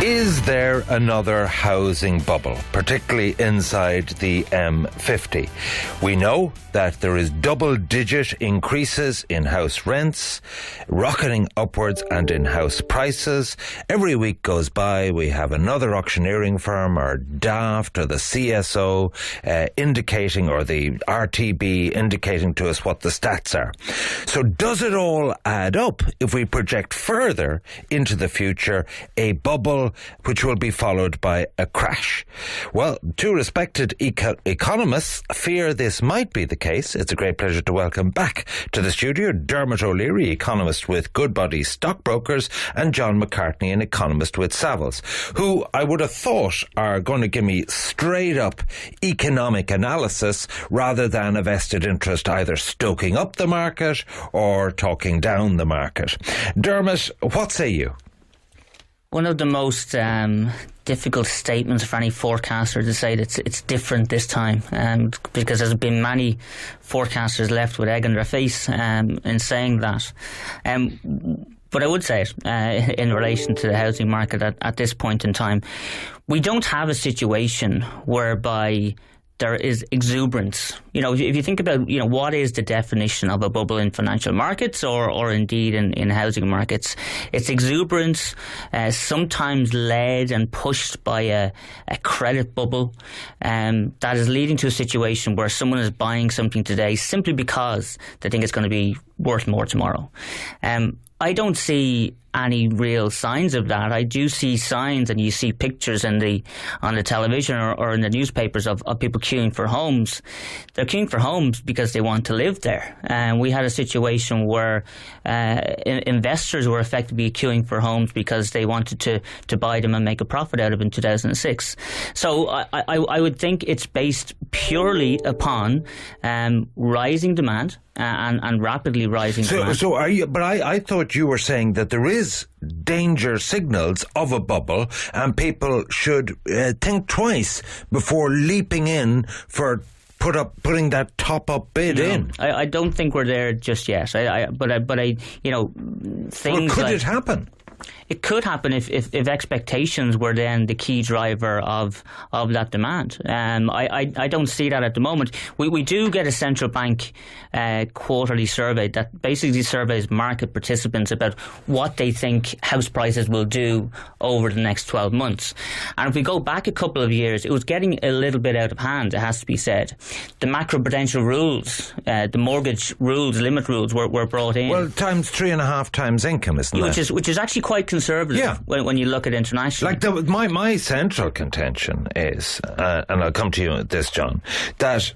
Is there another housing bubble, particularly inside the M50? We know that there is double-digit increases in house rents, rocketing upwards and in house prices. Every week goes by, we have another auctioneering firm or Daft or the CSO indicating, or the RTB indicating to us what the stats are. So does it all add up if we project further into the future, a bubble which will be followed by a crash? Well, two respected economists fear this might be the case. It's a great pleasure to welcome back to the studio Dermot O'Leary, economist with Goodbody Stockbrokers, and John McCartney, an economist with Savills, who I would have thought are going to give me straight up economic analysis rather than a vested interest either stoking up the market or talking down the market. Dermot, what say you? One of the most difficult statements for any forecaster to say that it's different this time, because there's been many forecasters left with egg on their face in saying that. But I would say it in relation to the housing market at this point in time. We don't have a situation whereby there is exuberance. You know, if you think about, what is the definition of a bubble in financial markets or indeed in housing markets? It's exuberance, sometimes led and pushed by a credit bubble that is leading to a situation where someone is buying something today simply because they think it's going to be worth more tomorrow. I don't see any real signs of that. I do see signs, and you see pictures on the television or in the newspapers of people queuing for homes. They're queuing for homes because they want to live there. And we had a situation where investors were effectively queuing for homes because they wanted to buy them and make a profit out of them in 2006. So I would think it's based purely upon rising demand. And rapidly rising demand. So are you? But I thought you were saying that there is danger signals of a bubble, and people should think twice before leaping in for putting that top-up bid in. I don't think we're there just yet. But things. Well, could it happen? It could happen if expectations were then the key driver of that demand. I don't see that at the moment. We do get a central bank quarterly survey that basically surveys market participants about what they think house prices will do over the next 12 months. And if we go back a couple of years, it was getting a little bit out of hand, it has to be said. The macroprudential rules, the mortgage rules, limit rules were brought in. Well, times 3.5 times income, isn't it? Which is actually quite conservative when you look at international. Like my central contention is, and I'll come to you at this, John, that,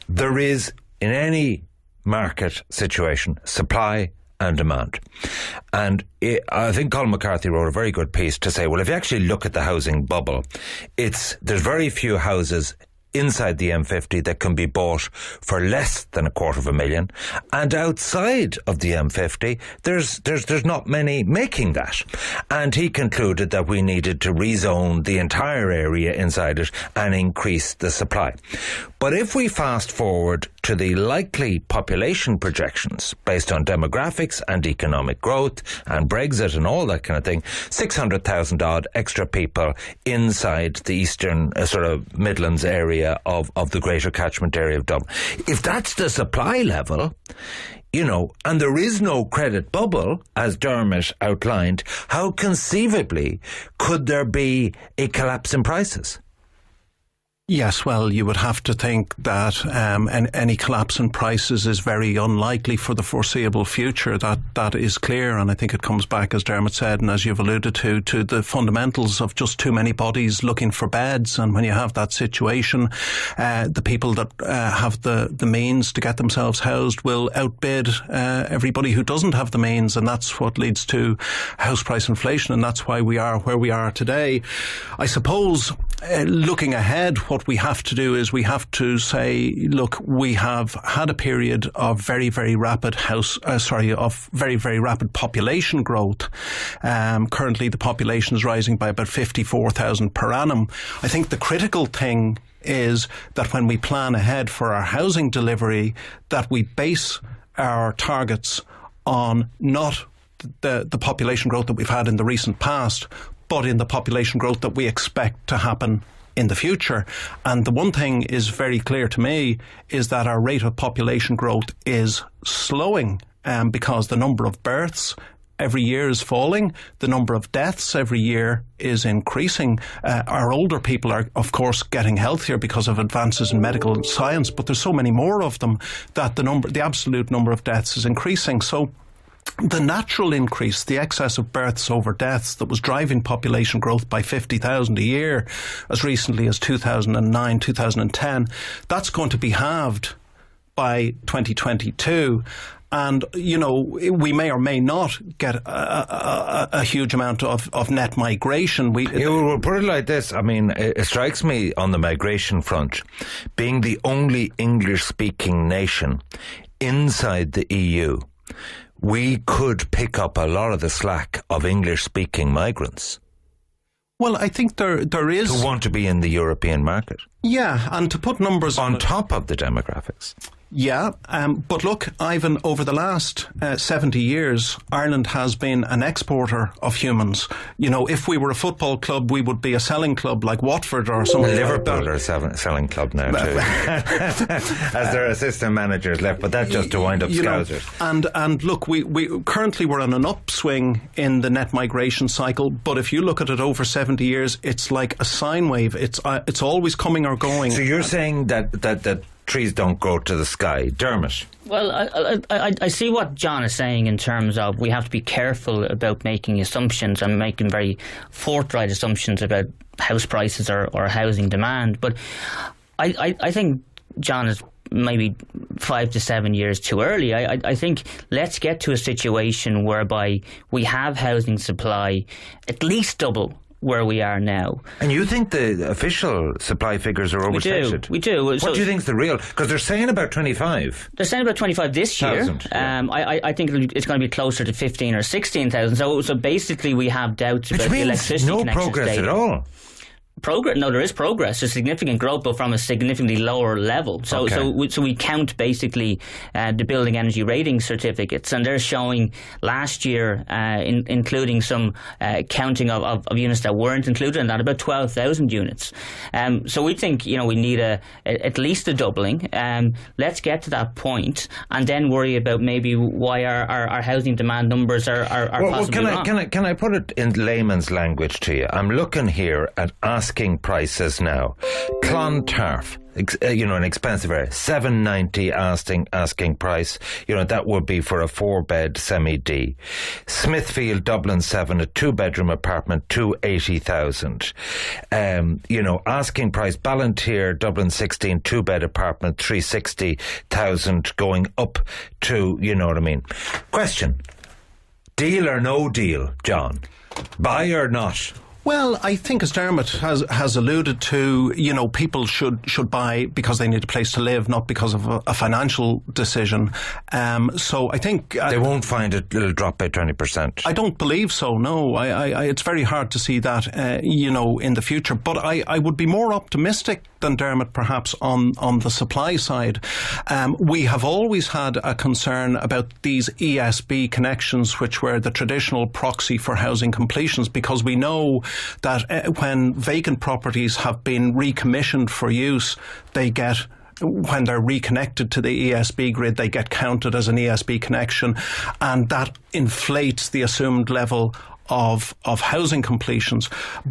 there is, in any market situation, supply and demand. And I think Colin McCarthy wrote a very good piece to say, well, if you actually look at the housing bubble, there's very few houses inside the M50 that can be bought for less than $250,000, and outside of the M50 there's not many making that. And he concluded that we needed to rezone the entire area inside it and increase the supply. But if we fast forward to the likely population projections based on demographics and economic growth and Brexit and all that kind of thing, 600,000 odd extra people inside the eastern sort of Midlands area of the greater catchment area of Dublin. If that's the supply level, and there is no credit bubble, as Dermot outlined, how conceivably could there be a collapse in prices? Yes, well, you would have to think that any collapse in prices is very unlikely for the foreseeable future. That is clear, and I think it comes back, as Dermot said, and as you've alluded to the fundamentals of just too many bodies looking for beds. And when you have that situation, the people that have the means to get themselves housed will outbid everybody who doesn't have the means, and that's what leads to house price inflation, and that's why we are where we are today. I suppose, looking ahead, what we have to do is we have to say, look, we have had a period of very, very rapid very, very rapid population growth. Currently, the population is rising by about 54,000 per annum. I think the critical thing is that when we plan ahead for our housing delivery, that we base our targets on not the population growth that we've had in the recent past, but in the population growth that we expect to happen in the future. And the one thing is very clear to me is that our rate of population growth is slowing, because the number of births every year is falling. The number of deaths every year is increasing. Our older people are, of course, getting healthier because of advances in medical science, but there's so many more of them that the absolute number of deaths is increasing. So the natural increase, the excess of births over deaths that was driving population growth by 50,000 a year as recently as 2009, 2010, that's going to be halved by 2022. And, we may or may not get a huge amount of net migration. We'll put it like this. I mean, it strikes me on the migration front, being the only English-speaking nation inside the EU, we could pick up a lot of the slack of English-speaking migrants. Well, I think there is... who want to be in the European market. Yeah, and to put numbers on top of the demographics. Yeah, but look, Ivan, over the last 70 years, Ireland has been an exporter of humans. If we were a football club, we would be a selling club like Watford or something. Liverpool are a selling club now too, as their assistant managers left. But that's just to wind up Scousers. And look, we currently we're on an upswing in the net migration cycle. But if you look at it over 70 years, it's like a sine wave. It's always coming or going. So you're saying that trees don't grow to the sky. Dermot? Well, I see what John is saying in terms of we have to be careful about making assumptions and making very forthright assumptions about house prices or housing demand. But I think John is maybe 5 to 7 years too early. I think let's get to a situation whereby we have housing supply at least double where we are now. And you think the official supply figures are overstated? We do. What do you think is the real? Because they're saying about 25. They're saying about 25 this year. Yeah. I think it's going to be closer to 15 or 16,000. So basically we have doubts about the electricity no connection progress data. At all. No, there is progress. There's significant growth, but from a significantly lower level. So we count basically the building energy rating certificates, and they're showing last year, including some counting of units that weren't included in that, about 12,000 units. So we think we need at least a doubling. Let's get to that point, and then worry about maybe why our housing demand numbers are possibly wrong. Can I put it in layman's language to you? I'm looking here at asking prices now. Clontarf, an expensive area, $790 asking price. That would be for a 4-bed semi-D. Smithfield, Dublin 7, a 2-bedroom apartment, $280,000. Asking price, Ballantyre, Dublin 16, 2-bed apartment, $360,000, going up to, Question: deal or no deal, John? Buy or not? Well, I think, as Dermot has alluded to, people should buy because they need a place to live, not because of a financial decision. So I think they won't find it'll drop by 20%. I don't believe so. No, it's very hard to see that, in the future. But I would be more optimistic than Dermot, perhaps, on the supply side. We have always had a concern about these ESB connections, which were the traditional proxy for housing completions, because we know that when vacant properties have been recommissioned for use, when they're reconnected to the ESB grid, they get counted as an ESB connection, and that inflates the assumed level of housing completions.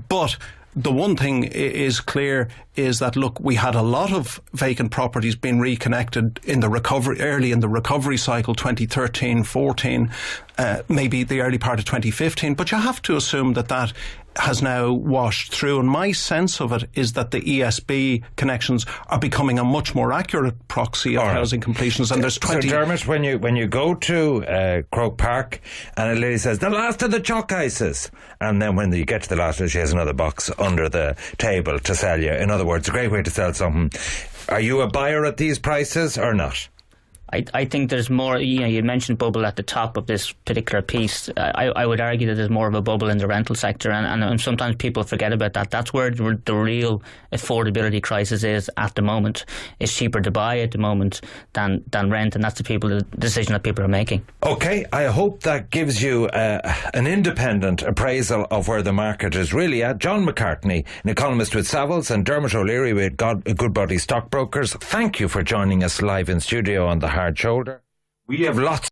But the one thing is clear is that, look, we had a lot of vacant properties being reconnected early in the recovery cycle, 2013, 14, maybe the early part of 2015. But you have to assume that has now washed through. And my sense of it is that the ESB connections are becoming a much more accurate proxy of housing completions. And there's 20... So, Dermot, when you go to Croke Park and a lady says, the last of the chalk ices, and then when you get to the last, she has another box under the table to sell you. In other words, a great way to sell something. Are you a buyer at these prices or not? I think there's more. You mentioned bubble at the top of this particular piece. I would argue that there's more of a bubble in the rental sector, and sometimes people forget about that. That's where the real affordability crisis is at the moment. It's cheaper to buy at the moment than rent, and that's the decision that people are making. Okay, I hope that gives you an independent appraisal of where the market is really at. John McCartney, an economist with Savills, and Dermot O'Leary with Goodbody Stockbrokers. Thank you for joining us live in studio on The Hard Shoulder. We have lots